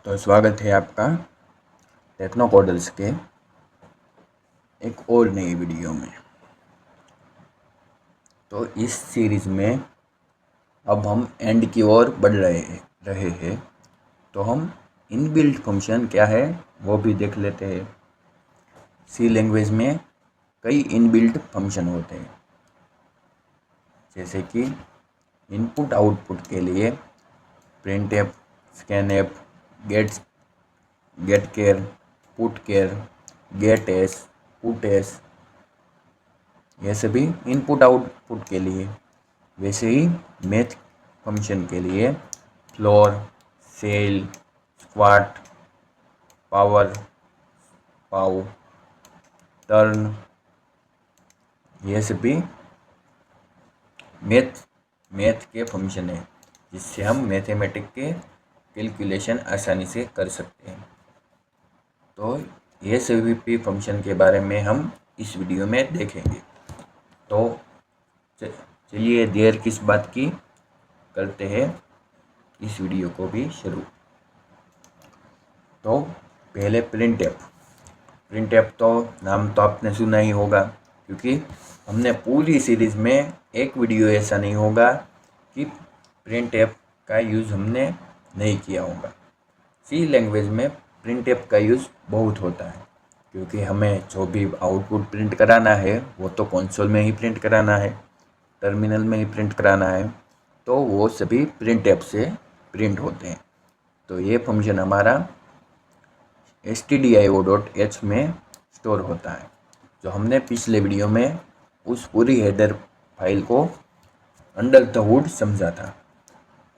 तो स्वागत है आपका टेक्नोकोडल्स के एक और नई वीडियो में। तो इस सीरीज़ में अब हम एंड की ओर बढ़ रहे हैं। तो हम इनबिल्ट फंक्शन क्या है वो भी देख लेते हैं। सी लैंग्वेज में कई इनबिल्ट फंक्शन होते हैं, जैसे कि इनपुट आउटपुट के लिए प्रिंटफ, स्कैनफ, गेट केयर, putchar, gets, puts, यह सभी इनपुट आउटपुट के लिए। वैसे ही मैथ फंक्शन के लिए फ्लोर, सेल, स्क्वाट, पावर, पाव, टर्न, यह सभी मैथ के फंक्शन है, जिससे हम मैथमेटिक के कैलकुलेशन आसानी से कर सकते हैं। तो ये सभी भी फंक्शन के बारे में हम इस वीडियो में देखेंगे। तो चलिए देर किस बात की, करते हैं इस वीडियो को भी शुरू। तो पहले प्रिंटफ तो नाम तो आपने सुना ही होगा, क्योंकि हमने पूरी सीरीज़ में एक वीडियो ऐसा नहीं होगा कि प्रिंटफ का यूज़ हमने नहीं किया होगा। सी लैंग्वेज में प्रिंटफ का यूज़ बहुत होता है, क्योंकि हमें जो भी आउटपुट प्रिंट कराना है वो तो कंसोल में ही प्रिंट कराना है, टर्मिनल में ही प्रिंट कराना है। तो वो सभी प्रिंटफ से प्रिंट होते हैं। तो ये फंक्शन हमारा stdio.h में स्टोर होता है, जो हमने पिछले वीडियो में उस पूरी हेडर फाइल को अंडर द हुड समझा था।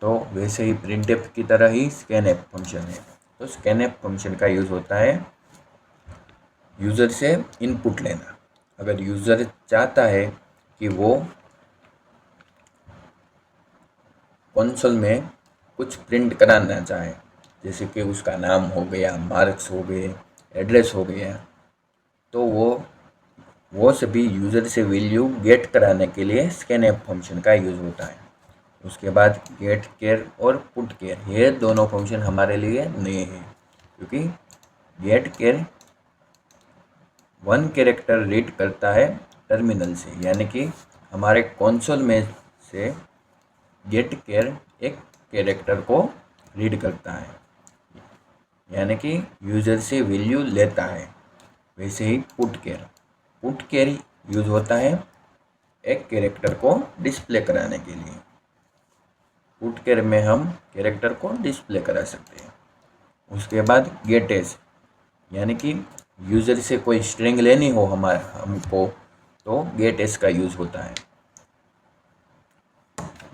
तो वैसे ही प्रिंटफ की तरह ही स्कैनफ फंक्शन है। तो स्कैनफ फंक्शन का यूज़ होता है यूज़र से इनपुट लेना। अगर यूज़र चाहता है कि वो कंसोल में कुछ प्रिंट कराना चाहे, जैसे कि उसका नाम हो गया, मार्क्स हो गए, एड्रेस हो गया, तो वो सभी यूज़र से वैल्यू गेट कराने के लिए स्कैनफ फंक्शन का यूज़ होता है। उसके बाद गेट केयर और पुट केयर, ये दोनों फंक्शन हमारे लिए नए हैं, क्योंकि गेट केयर 1 कैरेक्टर रीड करता है टर्मिनल से, यानी कि हमारे कंसोल में से गेट केयर एक कैरेक्टर को रीड करता है, यानी कि यूज़र से वैल्यू लेता है। वैसे ही पुट केयर यूज़ होता है एक कैरेक्टर को डिस्प्ले कराने के लिए। पुट केयर में हम कैरेक्टर को डिस्प्ले करा सकते हैं। उसके बाद गेट एस, यानी कि यूज़र से कोई स्ट्रिंग लेनी हो हमको, तो गेट एस का यूज़ होता है।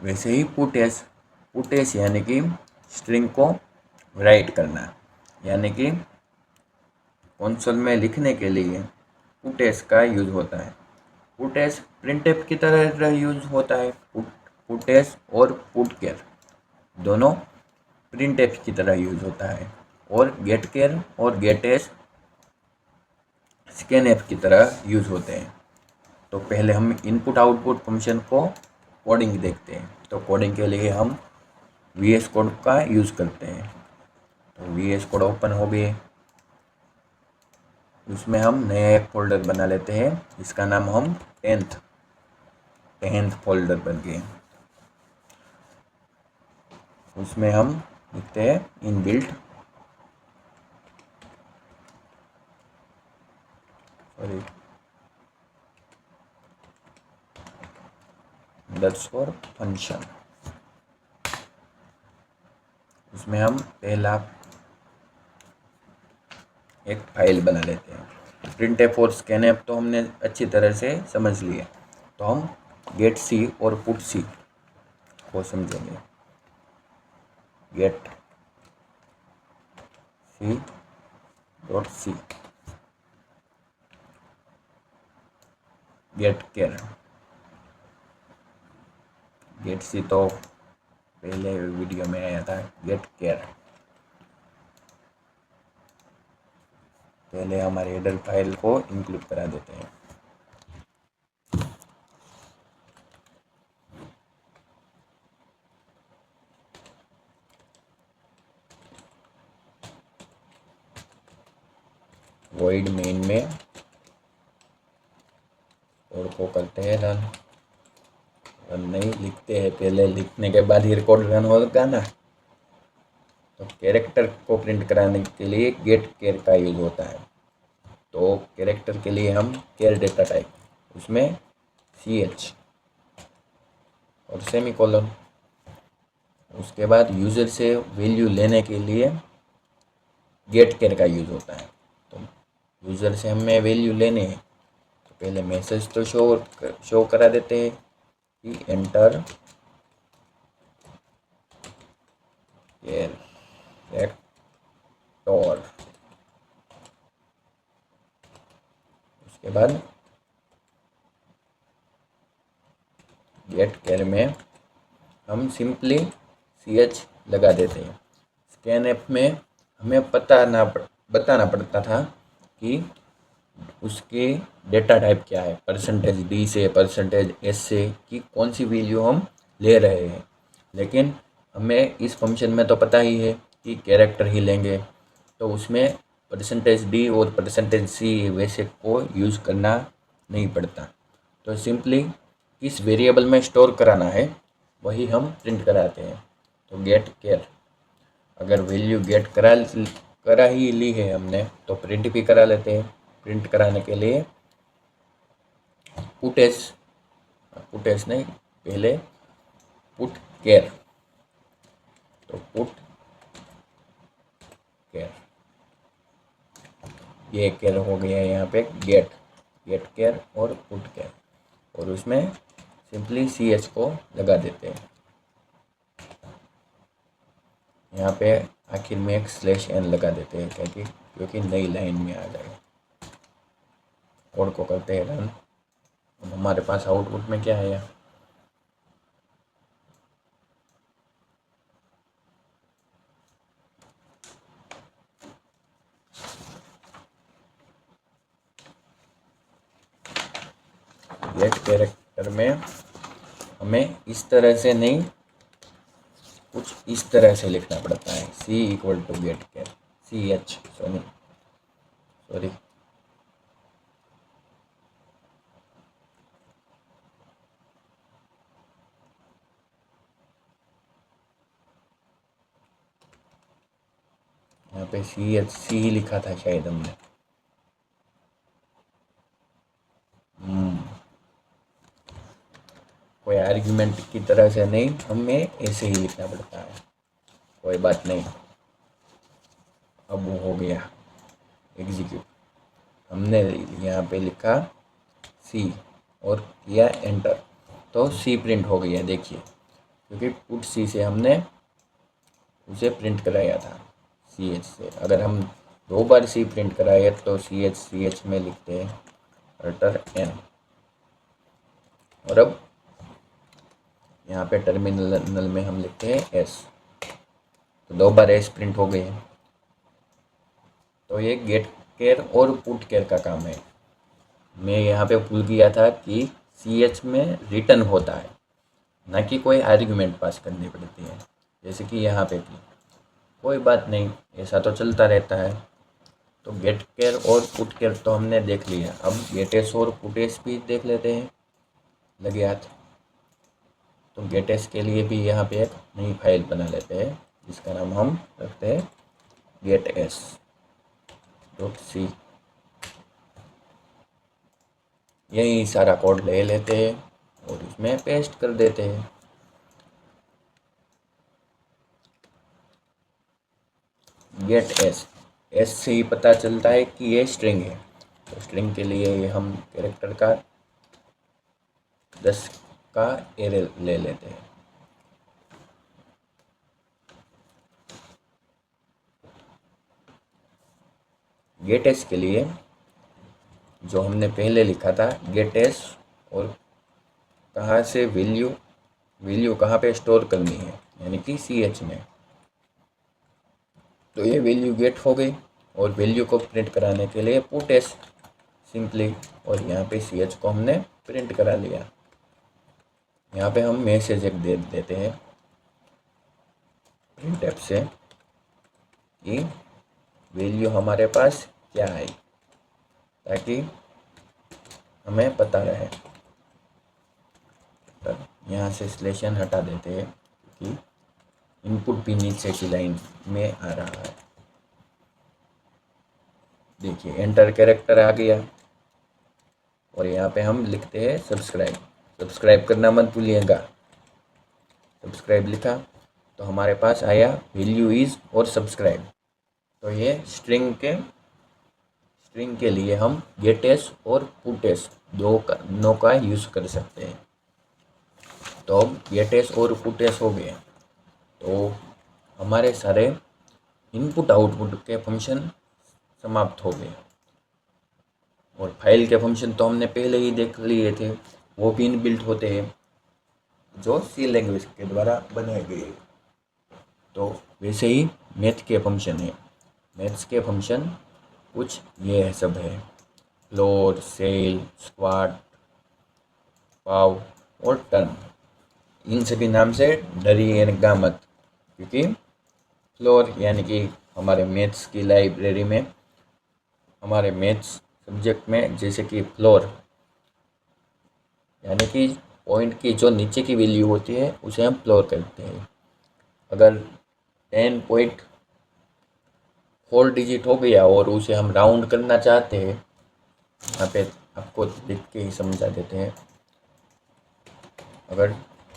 वैसे ही पुट एस यानी कि स्ट्रिंग को राइट करना, यानी कि कंसोल में लिखने के लिए पुट एस का यूज़ होता है। पुट एस प्रिंटफ की तरह यूज़ होता है। पुट एस और पुट केयर दोनों प्रिंटफ की तरह यूज़ होता है, और गेट केयर और गेट एस स्कैनफ की तरह यूज़ होते हैं। तो पहले हम इनपुट आउटपुट फंक्शन को कोडिंग देखते हैं। तो कोडिंग के लिए हम VS कोड का यूज़ करते हैं। तो VS कोड ओपन हो गए, उसमें हम नया एक फोल्डर बना लेते हैं, इसका नाम हम टेंथ फोल्डर बन गए। उसमें हम लिखते हैं इनबिल्ट अंडरस्कोर फंक्शन। उसमें हम पहला एक फाइल बना लेते हैं। प्रिंटफ और स्कैनफ तो हमने अच्छी तरह से समझ लिया, तो हम गेट सी और पुट सी को समझेंगे। Get C dot C, get char, get C तो पहले वीडियो में आया था। गेट केयर पहले हमारे हेडर फाइल को इंक्लूड करा देते हैं। वॉइड मेन में कोड को करते हैं रन। रन नहीं लिखते हैं, पहले लिखने के बाद ही कोड रन होगा ना। तो कैरेक्टर को प्रिंट कराने के लिए गेट केयर का यूज होता है। तो कैरेक्टर के लिए हम केयर डेटा टाइप, उसमें ch और सेमीकोलन। उसके बाद यूज़र से वैल्यू लेने के लिए गेट केयर का यूज़ होता है। तो यूज़र से हमें वैल्यू लेने हैं तो पहले मैसेज तो शो करा देते हैं कि एंटर कैरेक्टर। उसके बाद गेट केयर में हम सिंपली ch लगा देते हैं। स्कैनएफ में हमें बताना पड़ता था कि उसके डेटा टाइप क्या है, %d से %s से कि कौन सी वैल्यू हम ले रहे हैं। लेकिन हमें इस फंक्शन में तो पता ही है कि कैरेक्टर ही लेंगे, तो उसमें %d और %c वैसे को यूज़ करना नहीं पड़ता। तो सिंपली किस वेरिएबल में स्टोर कराना है वही हम प्रिंट कराते हैं। तो गेट केयर, अगर वैल्यू गेट करा ही ली है हमने तो प्रिंट भी करा लेते हैं। प्रिंट कराने के लिए पुटेस नहीं, पहले पुट केयर। तो पुट केयर, ये केयर हो गया है यहाँ पे गेट केयर और पुट केयर, और उसमें सिंपली ch को लगा देते हैं। यहाँ पे आखिर में एक /n लगा देते हैं क्योंकि नई लाइन में आ जाए। कोड को करते हैं रन। अब हमारे पास आउटपुट में क्या है, गेट कैरेक्टर में हमें इस तरह से नहीं, कुछ इस तरह से लिखना पड़ता है। c इक्वल टू गेट केयर ch सॉरी यहाँ पे ch ही लिखा था शायद हमने। कोई आर्ग्यूमेंट की तरह से नहीं, हमें ऐसे ही लिखना पड़ता है। कोई बात नहीं, अब वो हो गया एग्जीक्यूट। हमने यहाँ पे लिखा c और किया एंटर, तो c प्रिंट हो गया। देखिए, क्योंकि पुट c से हमने उसे प्रिंट कराया था ch से। अगर हम 2 बार c प्रिंट कराए तो ch में लिखते हैं अल्टर n। और अब यहाँ पे टर्मिनल में हम लिखते हैं s, तो 2 बार s प्रिंट हो गए। तो ये गेट केयर और पुट केयर का काम है। मैं यहाँ पे भूल गया था कि ch में रिटर्न होता है, ना कि कोई आर्ग्यूमेंट पास करनी पड़ती है, जैसे कि यहाँ पे थी। कोई बात नहीं, ऐसा तो चलता रहता है। तो गेट केयर और पुट केयर तो हमने देख लिया। अब गेट एस और पुट एस भी देख लेते हैं लगे हाथ। तो गेट एस के लिए भी यहाँ पे एक नई फाइल बना लेते हैं, जिसका नाम हम रखते हैं गेट एस .c। यही सारा कोड ले लेते हैं और इसमें पेस्ट कर देते हैं। गेट एस से ही पता चलता है कि ये स्ट्रिंग है। तो स्ट्रिंग के लिए हम कैरेक्टर का 10 का एरे ले लेते हैं। गेट एस के लिए जो हमने पहले लिखा था गेट एस, और कहाँ से वैल्यू कहाँ पे स्टोर करनी है, यानी कि ch में। तो ये वैल्यू गेट हो गई, और वैल्यू को प्रिंट कराने के लिए पुट एस सिंपली, और यहाँ पे ch को हमने प्रिंट करा लिया। यहाँ पे हम मैसेज एक दे देते हैं प्रिंट एफ से कि वैल्यू हमारे पास क्या आई। ताकि हमें पता रहे। तो यहाँ से स्लेशन हटा देते हैं क्योंकि इनपुट भी नीचे की लाइन में आ रहा है। देखिए एंटर कैरेक्टर आ गया और यहाँ पे हम लिखते हैं सब्सक्राइब। सब्सक्राइब करना मत भूलिएगा। सब्सक्राइब लिखा तो हमारे पास आया वैल्यू इज और सब्सक्राइब। तो ये स्ट्रिंग के लिए हम गेटएस और पुटएस दोनों का यूज़ कर सकते हैं। तो अब गेटएस और पुटएस हो गए तो हमारे सारे इनपुट आउटपुट के फंक्शन समाप्त हो गए। और फाइल के फंक्शन तो हमने पहले ही देख लिए थे, वो भी इनबिल्ट होते हैं जो सी लैंग्वेज के द्वारा बनाए गए। तो वैसे ही मैथ के फंक्शन है। मैथ्स के फंक्शन कुछ ये सब है, फ्लोर, सेल, स्क्वाट, पाव और टर्न। इन सभी नाम से डरिएगा मत, क्योंकि फ्लोर यानी कि हमारे मैथ्स की लाइब्रेरी में, हमारे मैथ्स सब्जेक्ट में, जैसे कि फ्लोर यानी कि पॉइंट की जो नीचे की वैल्यू होती है उसे हम फ्लोर कहते हैं। अगर 10.4 डिजिट हो गया और उसे हम राउंड करना चाहते हैं, यहाँ पे आपको लिख के ही समझा देते हैं। अगर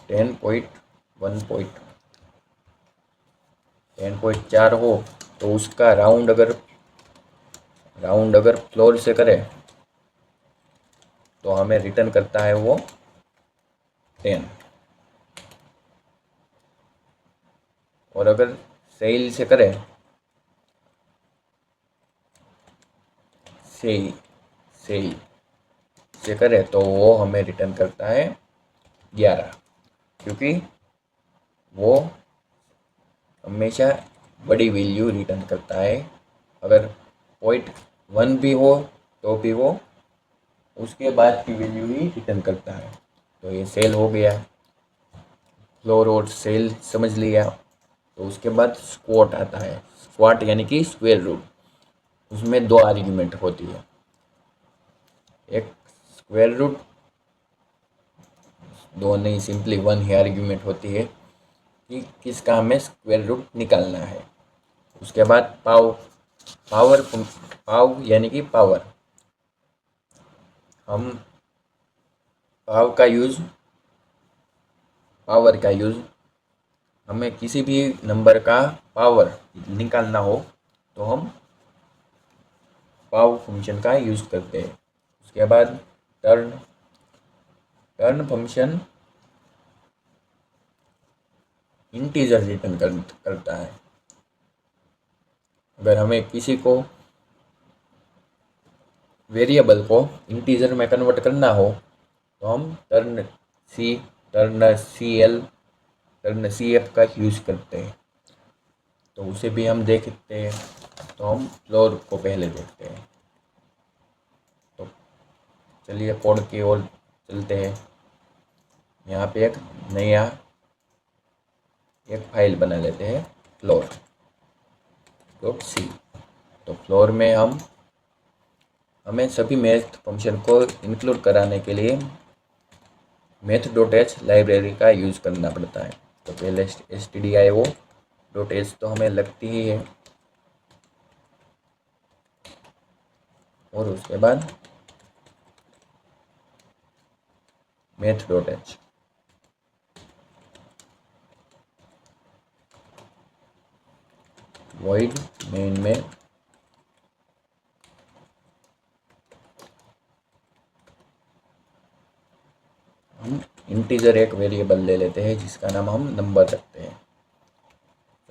10.4 हो तो उसका राउंड अगर फ्लोर से करें तो हमें रिटर्न करता है वो 10। और अगर सेल से करें, सेल से करें तो वो हमें रिटर्न करता है 11, क्योंकि वो हमेशा बड़ी वैल्यू रिटर्न करता है। अगर 0.1 भी हो तो भी वो उसके बाद की वैल्यू ही रिटर्न करता है। तो ये सेल हो गया। फ्लोर और सेल समझ लिया। तो उसके बाद स्क्वाट आता है। स्क्वाट यानी कि स्क्वायर रूट। उसमें 2 आर्ग्यूमेंट होती है, एक स्क्वायर रूट, 2 नहीं, सिंपली 1 ही आर्ग्यूमेंट होती है कि किसका हमें स्क्वायर रूट निकालना है। उसके बाद पाव यानी कि पावर। हम पावर का यूज़ हमें किसी भी नंबर का पावर निकालना हो तो हम पाव फंक्शन का यूज़ करते हैं। उसके बाद टर्न फंक्शन इंटीजर रिटर्न करता है। अगर हमें किसी को वेरिएबल को इंटीजर में कन्वर्ट करना हो तो हम टर्न सीएल, टर्न सीएफ का यूज़ करते हैं। तो उसे भी हम देखते हैं। तो हम फ्लोर को पहले देखते हैं। तो चलिए कोड की ओर चलते हैं। यहाँ पे एक फाइल बना लेते हैं, floor.c। तो फ्लोर में हमें सभी मैथ फंक्शन को इंक्लूड कराने के लिए math.h लाइब्रेरी का यूज़ करना पड़ता है। तो पहले stdio.h तो हमें लगती ही है, और उसके बाद math.h। void main में हम इंटीजर एक वेरिएबल ले लेते हैं जिसका नाम हम नंबर रखते हैं,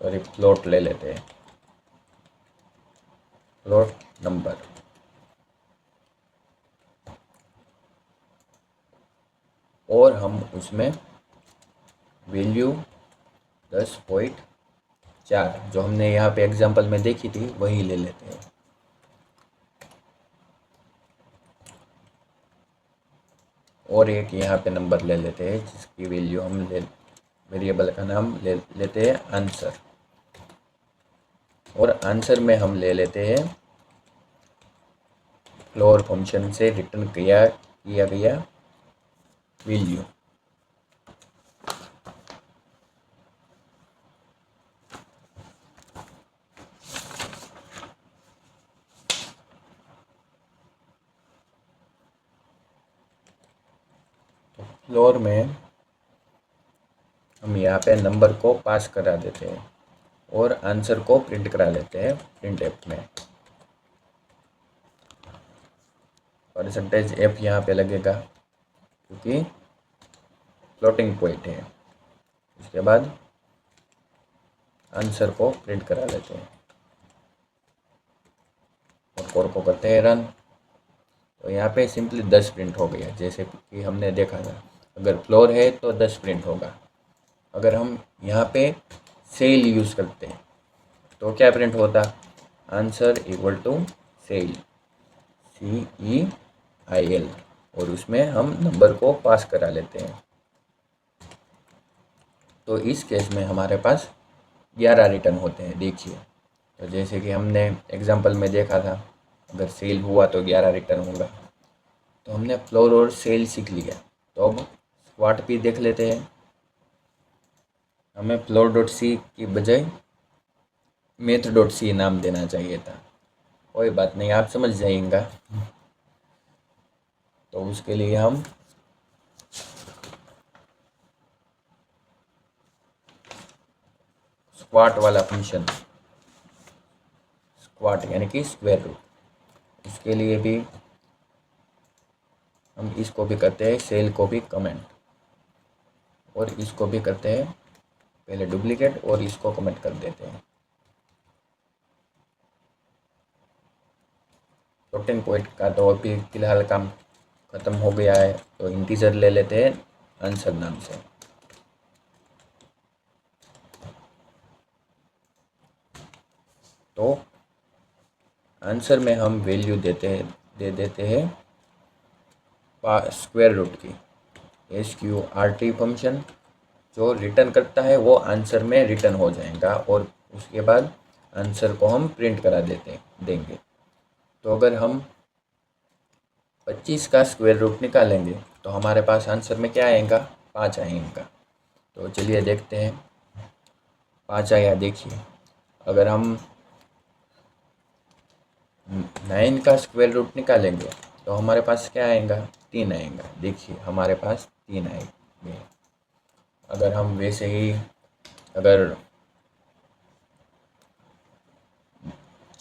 सॉरी फ्लोट ले लेते हैं, फ्लोट नंबर। और हम उसमें वैल्यू 10.4 जो हमने यहाँ पे एग्जांपल में देखी थी वही ले लेते हैं। और एक यहाँ पे नंबर ले लेते हैं जिसकी वैल्यू हम वेरिएबल का नाम ले लेते हैं आंसर। और आंसर में हम ले लेते हैं फ्लोर फंक्शन से रिटर्न किया गया वैल्यू। तो फ्लोर में हम यहाँ पे नंबर को पास करा देते हैं और आंसर को प्रिंट करा लेते हैं प्रिंट एफ में। परसेंटेज एफ यहाँ पे लगेगा क्योंकि फ्लोटिंग पॉइंट है। उसके बाद आंसर को प्रिंट करा लेते हैं और कोड को करते हैं रन। तो यहाँ पे सिंपली 10 प्रिंट हो गया, जैसे कि हमने देखा था। अगर फ्लोर है तो 10 प्रिंट होगा। अगर हम यहाँ पे सेल यूज़ करते हैं तो क्या प्रिंट होता, answer equal to ceil, CEIL, और उसमें हम नंबर को पास करा लेते हैं। तो इस केस में हमारे पास 11 रिटर्न होते हैं। देखिए, तो जैसे कि हमने एग्जांपल में देखा था, अगर सेल हुआ तो 11 रिटर्न होगा। तो हमने फ्लोर और सेल सीख लिया। तो अब स्क्वाट भी देख लेते हैं। हमें फ्लोर डॉट सी की बजाय मैथ डॉट सी नाम देना चाहिए था। कोई बात नहीं, आप समझ जाएंगे। तो उसके लिए हम स्क्वाट वाला फंक्शन, स्क्वाट यानी कि स्क्वायर रूट, इसके लिए भी हम इसको भी करते हैं सेल को भी कमेंट, और इसको भी करते हैं पहले डुप्लीकेट और इसको कमेंट कर देते हैं। फ्लोटिंग पॉइंट का तो अभी फिलहाल काम ख़त्म हो गया है। तो इंटीजर ले लेते हैं आंसर नाम से। तो आंसर में हम वैल्यू दे देते हैं स्क्वायर रूट की। SQRT फंक्शन जो रिटर्न करता है वो आंसर में रिटर्न हो जाएगा, और उसके बाद आंसर को हम प्रिंट करा देंगे। तो अगर हम 25 का स्क्वायर रूट निकालेंगे तो हमारे पास आंसर में क्या आएगा, 5 आएगा। तो चलिए देखते हैं 5 आया। देखिए, अगर हम 9 का स्क्वायर रूट निकालेंगे तो हमारे पास क्या आएगा, 3 आएगा। देखिए, हमारे पास 3 आएंगे। अगर हम वैसे ही अगर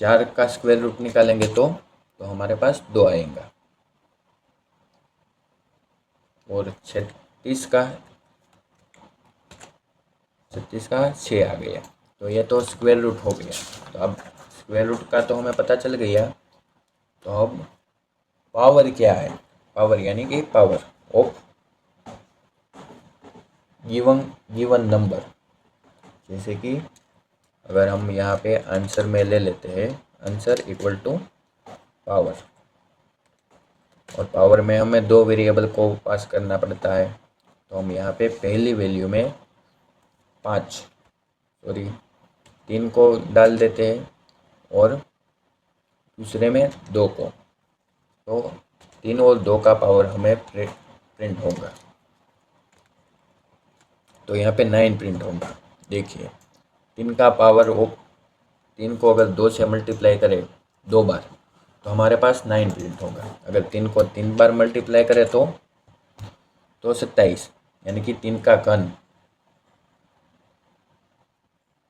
4 का स्क्वायर रूट निकालेंगे तो हमारे पास 2 आएगा। और 36 का 6 आ गया। तो ये तो स्क्वायर रूट हो गया। तो अब स्क्वायर रूट का तो हमें पता चल गया। तो अब पावर क्या है, पावर यानी कि पावर ऑफ गिवन नंबर। जैसे कि अगर हम यहाँ पे आंसर में ले लेते हैं आंसर इक्वल टू पावर, और पावर में हमें 2 वेरिएबल को पास करना पड़ता है। तो हम यहाँ पे पहली वैल्यू में 3 को डाल देते हैं और दूसरे में 2 को। तो 3 और 2 का पावर हमें प्रिंट होगा। तो यहाँ पे 9 प्रिंट होगा। देखिए, 3 का पावर ऑफ 3 को अगर 2 से मल्टीप्लाई करें 2 बार तो हमारे पास 9 प्रिंट होगा। अगर 3 को 3 बार मल्टीप्लाई करें तो 27, यानी कि 3 का घन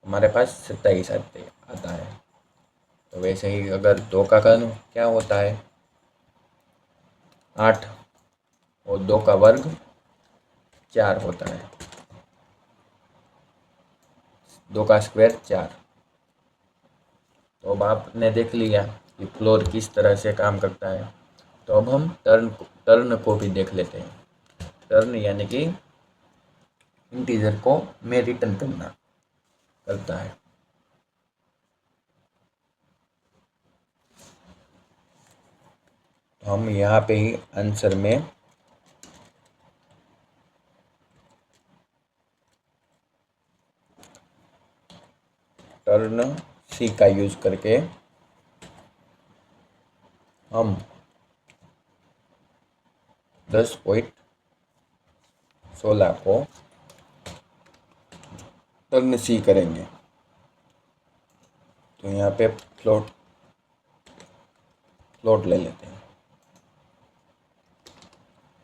हमारे पास 27 आता है। तो वैसे ही अगर 2 का घन क्या होता है, 8, और 2 का वर्ग 4 होता है। 2 का स्क्वायर 4। तो अब आपने देख लिया कि फ्लोर किस तरह से काम करता है। तो अब हम टर्न को भी देख लेते हैं। टर्न यानी कि इंटीजर को में रिटर्न करता है। तो हम यहाँ पे ही आंसर में टर्न सी का यूज करके हम 10.16 को टर्न सी करेंगे। तो यहाँ पे फ्लोट ले लेते हैं,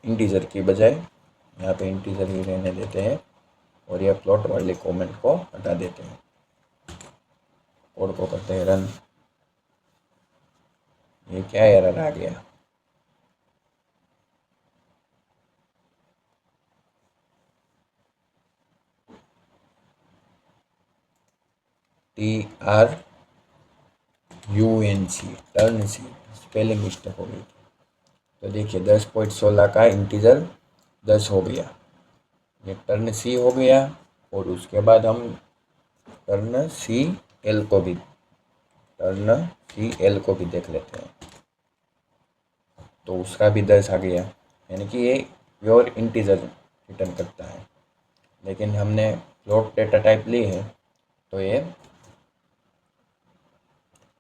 इंटीजर की बजाय यहाँ पे इंटीजर ही रहने देते हैं और यह फ्लोट वाले कमेंट को हटा देते हैं। कोड को करते हैं रन। ये क्या एरर आ गया? TRUNC टर्न सी स्पेलिंग मिस्टेक हो गई। तो देखिए 10.16 का इंटीजर 10 हो गया, ये टर्न सी हो गया। और उसके बाद हम टर्न सी एल को भी देख लेते हैं। तो उसका भी 10 आ गया, यानी कि ये प्योर इंटीजर रिटर्न करता है। लेकिन हमने फ्लोट डेटा टाइप ली है तो ये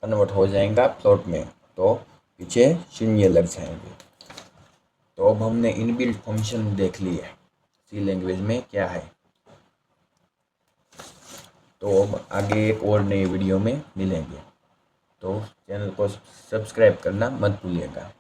कन्वर्ट हो जाएगा फ्लोट में, तो पीछे शून्य लग जाएंगे। तो अब हमने इनबिल्ट फंक्शन देख ली है सी लैंग्वेज में क्या है। तो अब आगे एक और नई वीडियो में मिलेंगे, तो चैनल को सब्सक्राइब करना मत भूलिएगा।